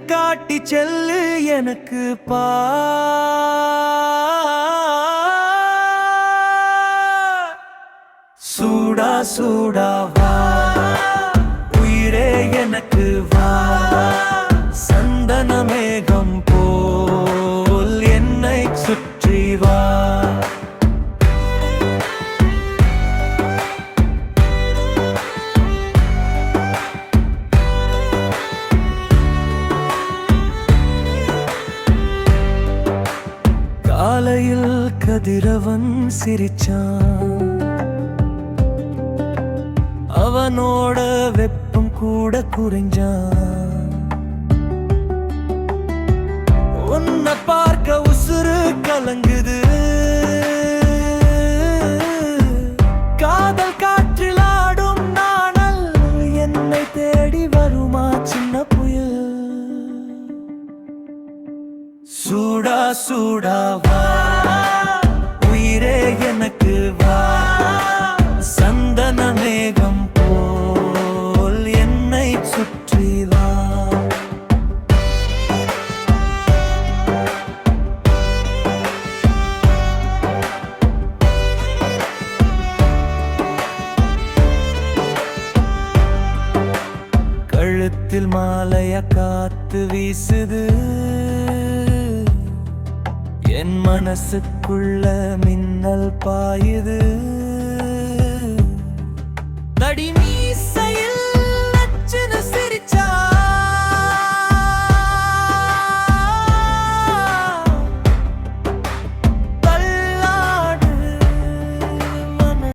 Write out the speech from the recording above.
காட்டி செல்லு எனக்கு சூடா சூடா வா உயிரே எனக்கு வா சந்தன மேகம் போல் என்னை சுற்றி வா காலையில் கதிரவன் சிரிச்சான் அவனோட வெப்பம் கூட குறைஞ்சான் உன்னை பார்க்க உசுறு கலங்குது காதல் காற்றில் ஆடும் நாணல் என்னை தேடி வருமா சின்ன புயல் சூடா சூடா வா உயிரே எனக்கு வா சந்தன மேகம் போல் என்னை சுற்றி வா கழுத்தில் மாலைய காத்து வீசுது என் மனசுக்குள்ள மின்னல் பாயுது